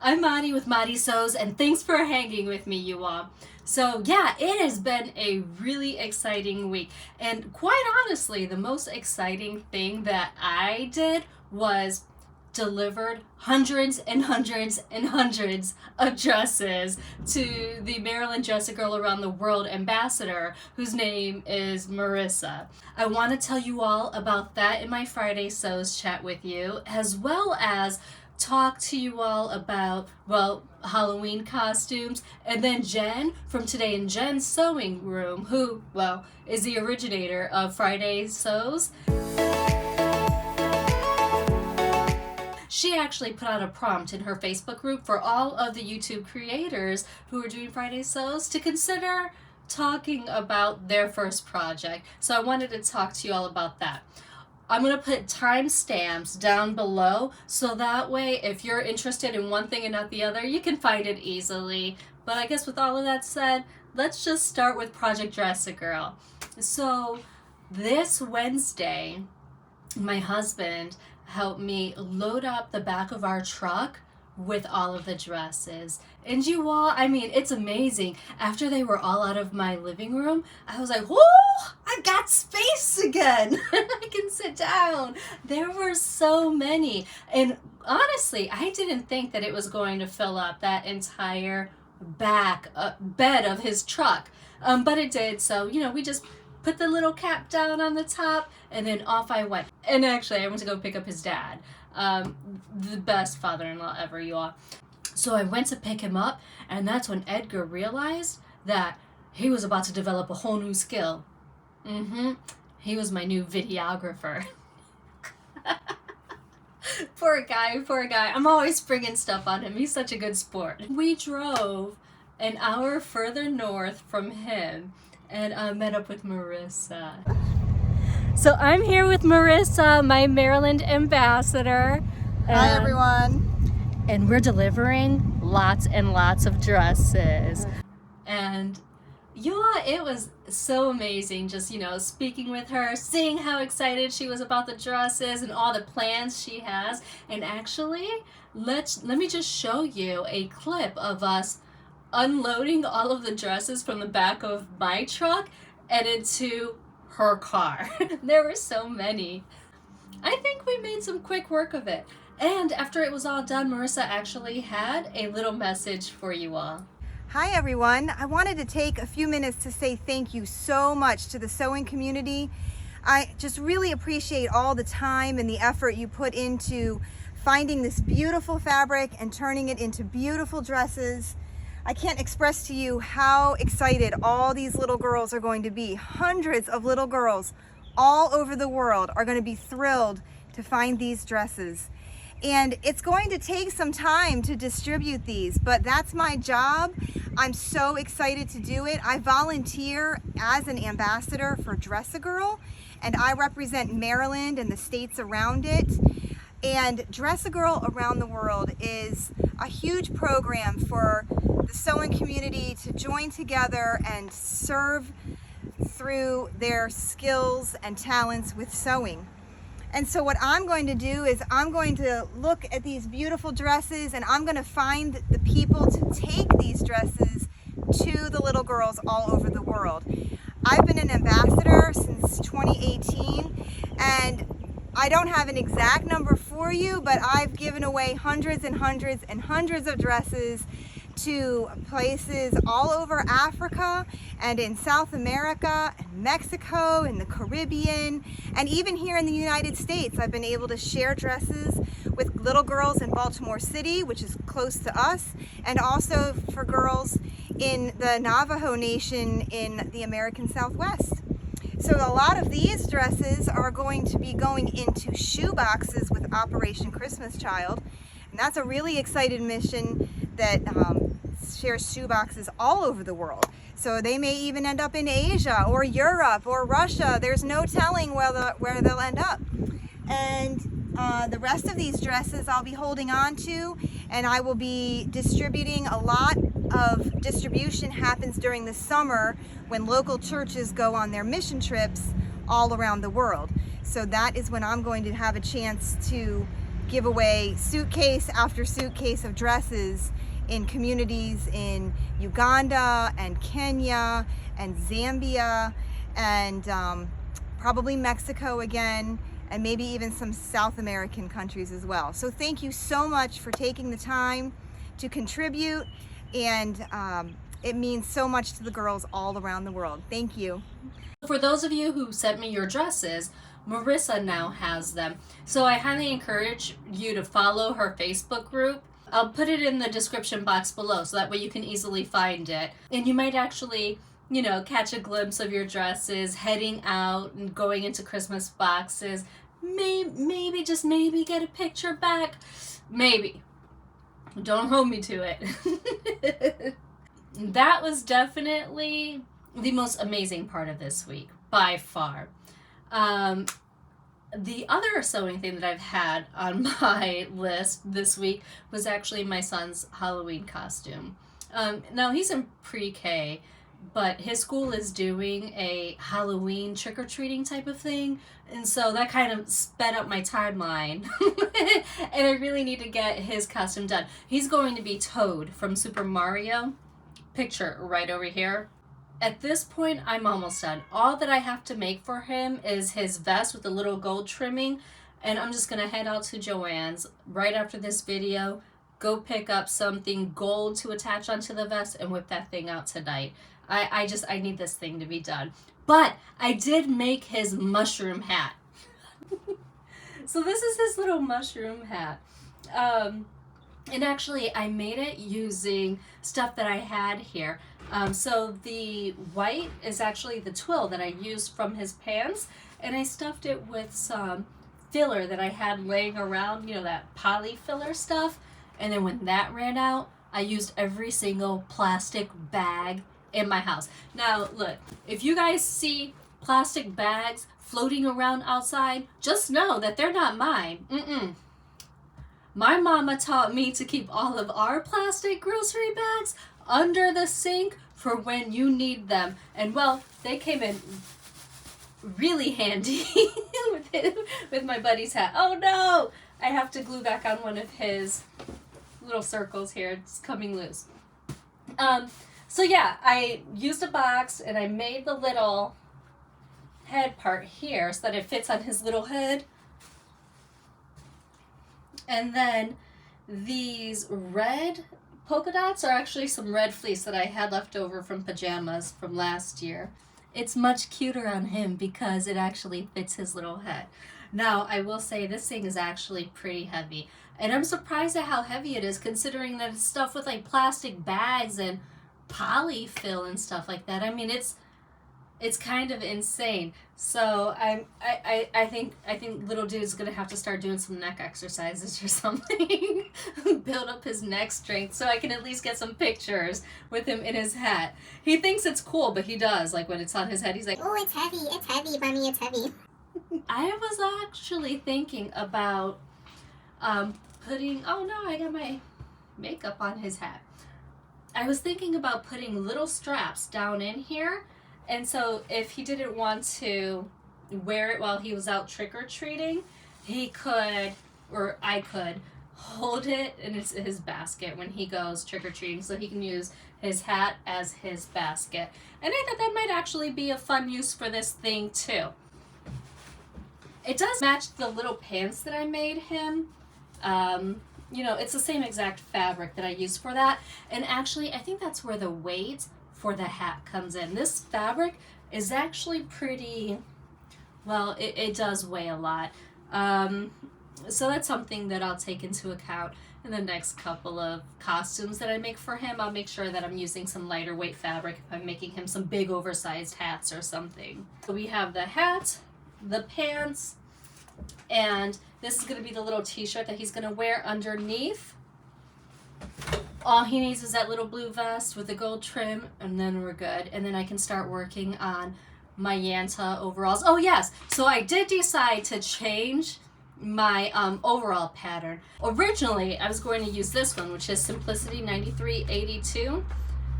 I'm Maddie with Maddie Sews, and thanks for hanging with me, you all. So yeah, it has been a really exciting week, and quite honestly, the most exciting thing that I did was delivered hundreds and hundreds and hundreds of dresses to the Maryland Dress a Girl Around the World ambassador, whose name is Marissa. I want to tell you all about that in my Friday Sews chat with you, as well as talk to you all about, well, Halloween costumes, and then Jen from Today in Jen's Sewing Room, who, well, is the originator of Friday Sews. She actually put out a prompt in her Facebook group for all of the YouTube creators who are doing Friday Sews to consider talking about their first project. So I wanted to talk to you all about that. I'm going to put timestamps down below so that way if you're interested in one thing and not the other, you can find it easily. But I guess with all of that said, let's just start with Project Dress a Girl. So this Wednesday, my husband helped me load up the back of our truck with all of the dresses. And you all, I mean, it's amazing. After they were all out of my living room, I was like, whoo, I got space again. I can sit down. There were so many. And honestly, I didn't think that it was going to fill up that entire back bed of his truck. But it did. So, you know, we just put the little cap down on the top and then off I went. And actually, I went to go pick up his dad. The best father-in-law ever, you all. So I went to pick him up, and that's when Edgar realized that he was about to develop a whole new skill. He was my new videographer. Poor guy. I'm always springing stuff on him. He's such a good sport. We drove an hour further north from him and met up with Marissa. So I'm here with Marissa, my Maryland ambassador. Hi everyone. And we're delivering lots and lots of dresses. And it was so amazing just, you know, speaking with her, seeing how excited she was about the dresses and all the plans she has. And actually, let me just show you a clip of us unloading all of the dresses from the back of my truck and into her car. There were so many. I think we made some quick work of it. And after it was all done, Marissa actually had a little message for you all. Hi everyone. I wanted to take a few minutes to say thank you so much to the sewing community. I just really appreciate all the time and the effort you put into finding this beautiful fabric and turning it into beautiful dresses. I can't express to you how excited all these little girls are going to be. Hundreds of little girls all over the world are going to be thrilled to find these dresses. And it's going to take some time to distribute these, but that's my job. I'm so excited to do it. I volunteer as an ambassador for Dress a Girl, and I represent Maryland and the states around it. And Dress a Girl Around the World is a huge program for the sewing community to join together and serve through their skills and talents with sewing. And so what I'm going to do is I'm going to look at these beautiful dresses and I'm going to find the people to take these dresses to the little girls all over the world. I've been an ambassador since 2018 and I don't have an exact number for you, but I've given away hundreds and hundreds and hundreds of dresses to places all over Africa and in South America and Mexico and the Caribbean, and even here in the United States. I've been able to share dresses with little girls in Baltimore City, which is close to us, and also for girls in the Navajo Nation in the American Southwest. So a lot of these dresses are going to be going into shoe boxes with Operation Christmas Child, and that's a really excited mission that shares shoe boxes all over the world. So they may even end up in Asia or Europe or Russia. There's no telling where they'll end up. And the rest of these dresses I'll be holding on to, and I will be distributing. A lot of distribution happens during the summer when local churches go on their mission trips all around the world. So that is when I'm going to have a chance to give away suitcase after suitcase of dresses in communities in Uganda and Kenya and Zambia and probably Mexico again, and maybe even some South American countries as well. So thank you so much for taking the time to contribute, and it means so much to the girls all around the world. Thank you. For those of you who sent me your dresses, Marissa now has them. So I highly encourage you to follow her Facebook group. I'll put it in the description box below so that way you can easily find it. And you might actually, you know, catch a glimpse of your dresses heading out and going into Christmas boxes. Maybe, just maybe get a picture back. Maybe. Don't hold me to it. That was definitely the most amazing part of this week, by far. The other sewing thing that I've had on my list this week was actually my son's Halloween costume. Now he's in pre-K, but his school is doing a Halloween trick-or-treating type of thing, and so that kind of sped up my timeline. And I really need to get his costume done. He's going to be Toad from Super Mario. Picture right over here. At this point, I'm almost done. All that I have to make for him is his vest with the little gold trimming, and I'm just gonna head out to Joann's right after this video, go pick up something gold to attach onto the vest and whip that thing out tonight. I need this thing to be done. But I did make his mushroom hat. So this is his little mushroom hat. And actually I made it using stuff that I had here. So the white is actually the twill that I used from his pants, and I stuffed it with some filler that I had laying around, you know, that poly filler stuff. And then when that ran out, I used every single plastic bag in my house. Now look, if you guys see plastic bags floating around outside, just know that they're not mine. My mama taught me to keep all of our plastic grocery bags under the sink for when you need them. And well, they came in really handy with my buddy's hat. Oh no! I have to glue back on one of his little circles here. It's coming loose. So yeah, I used a box and I made the little head part here so that it fits on his little head. And then these red polka dots are actually some red fleece that I had left over from pajamas from last year. It's much cuter on him because it actually fits his little head. Now, I will say this thing is actually pretty heavy. And I'm surprised at how heavy it is considering that it's stuff with like plastic bags and polyfill and stuff like that. I mean, it's kind of insane. So I think little dude's gonna have to start doing some neck exercises or something. Build up his neck strength so I can at least get some pictures with him in his hat. He thinks it's cool, but he does. Like when it's on his head, he's like, oh, it's heavy, mommy, it's heavy. I was actually thinking about putting, oh no, I got my makeup on his hat. I was thinking about putting little straps down in here. And so if he didn't want to wear it while he was out trick-or-treating, he could, or I could, hold it in his basket when he goes trick-or-treating so he can use his hat as his basket. And I thought that might actually be a fun use for this thing too. It does match the little pants that I made him. You know, it's the same exact fabric that I used for that. And actually, I think that's where the weight for the hat comes in. This fabric is actually pretty, well, it does weigh a lot. So that's something that I'll take into account in the next couple of costumes that I make for him. I'll make sure that I'm using some lighter weight fabric if I'm making him some big oversized hats or something. So we have the hat, the pants, and this is going to be the little t-shirt that he's going to wear underneath. All he needs is that little blue vest with the gold trim, and then we're good. And then I can start working on my Yanta overalls. Oh yes, so I did decide to change my overall pattern. Originally, I was going to use this one, which is Simplicity 9382,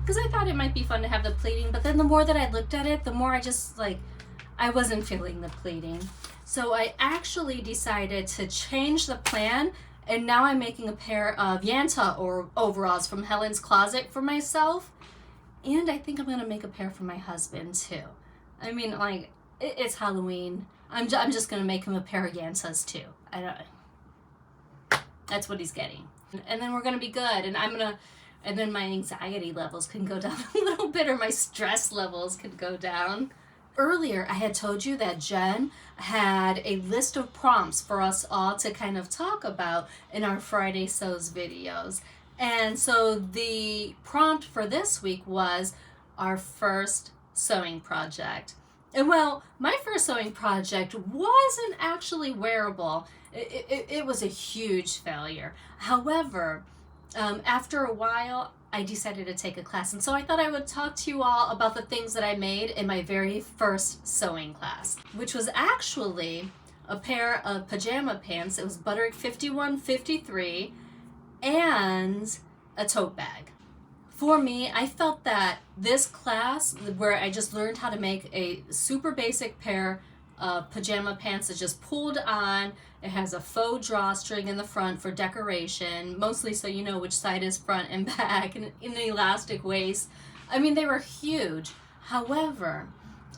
because I thought it might be fun to have the pleating, but then the more that I looked at it, the more I just, like, I wasn't feeling the pleating. So I actually decided to change the plan, and now I'm making a pair of Yanta or overalls from Helen's Closet for myself. And I think I'm gonna make a pair for my husband too. I mean, like, it's Halloween. I'm just gonna make him a pair of Yantas too. That's what he's getting. And then we're gonna be good. And then my anxiety levels can go down a little bit, or my stress levels can go down. Earlier, I had told you that Jen had a list of prompts for us all to kind of talk about in our Friday Sews videos. And so the prompt for this week was our first sewing project. And well, my first sewing project wasn't actually wearable. It was a huge failure. However, after a while, I decided to take a class. And so I thought I would talk to you all about the things that I made in my very first sewing class, which was actually a pair of pajama pants. It was Butterick 5153 and a tote bag. For me, I felt that this class, where I just learned how to make a super basic pair of pajama pants that just pulled on. It has a faux drawstring in the front for decoration, mostly so you know which side is front and back, and an elastic waist. I mean, they were huge. However,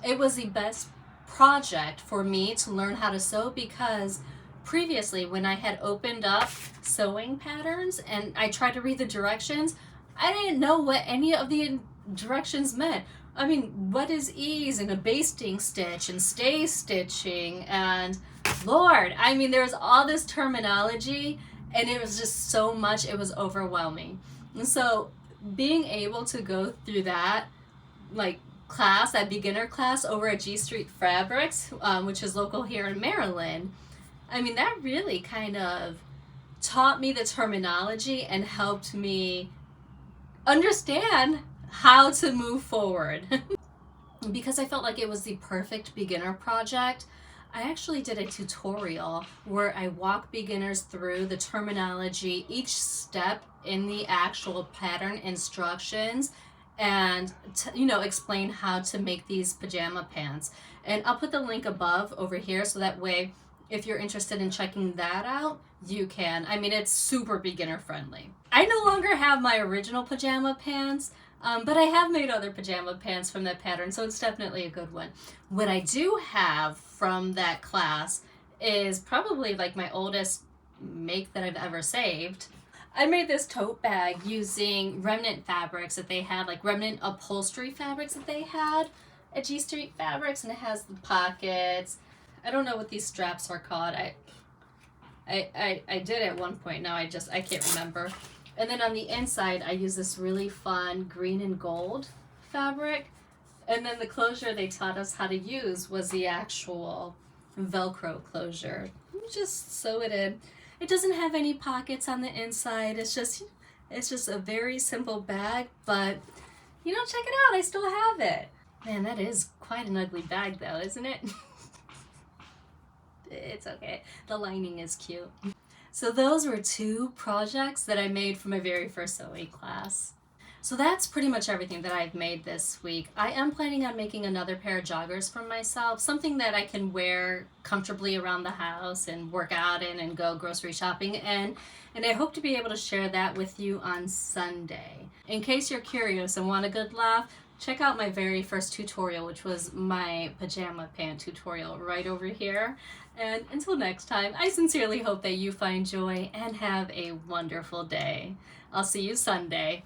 it was the best project for me to learn how to sew, because previously when I had opened up sewing patterns and I tried to read the directions, I didn't know what any of the directions meant. I mean, what is ease and a basting stitch and stay stitching, and Lord, I mean, there's all this terminology, and it was just so much, it was overwhelming. And so being able to go through that class, that beginner class over at G Street Fabrics, which is local here in Maryland, I mean, that really kind of taught me the terminology and helped me understand how to move forward. Because I felt like it was the perfect beginner project, I actually did a tutorial where I walk beginners through the terminology, each step in the actual pattern instructions, and explain how to make these pajama pants. And I'll put the link above over here, so that way if you're interested in checking that out, you can. I mean, it's super beginner friendly. I no longer have my original pajama pants, but I have made other pajama pants from that pattern, so it's definitely a good one. What I do have from that class is probably like my oldest make that I've ever saved. I made this tote bag using remnant fabrics that they had, like remnant upholstery fabrics that they had at G Street Fabrics, and it has the pockets. I don't know what these straps are called. I did at one point. Now I can't remember. And then on the inside, I use this really fun green and gold fabric. And then the closure they taught us how to use was the actual Velcro closure. You just sew it in. It doesn't have any pockets on the inside. It's just a very simple bag, but check it out. I still have it. Man, that is quite an ugly bag though, isn't it? It's okay. The lining is cute. So those were 2 projects that I made for my very first sewing class. So that's pretty much everything that I've made this week. I am planning on making another pair of joggers for myself, something that I can wear comfortably around the house and work out in and go grocery shopping in. And I hope to be able to share that with you on Sunday. In case you're curious and want a good laugh, check out my very first tutorial, which was my pajama pant tutorial right over here. And until next time, I sincerely hope that you find joy and have a wonderful day. I'll see you Sunday.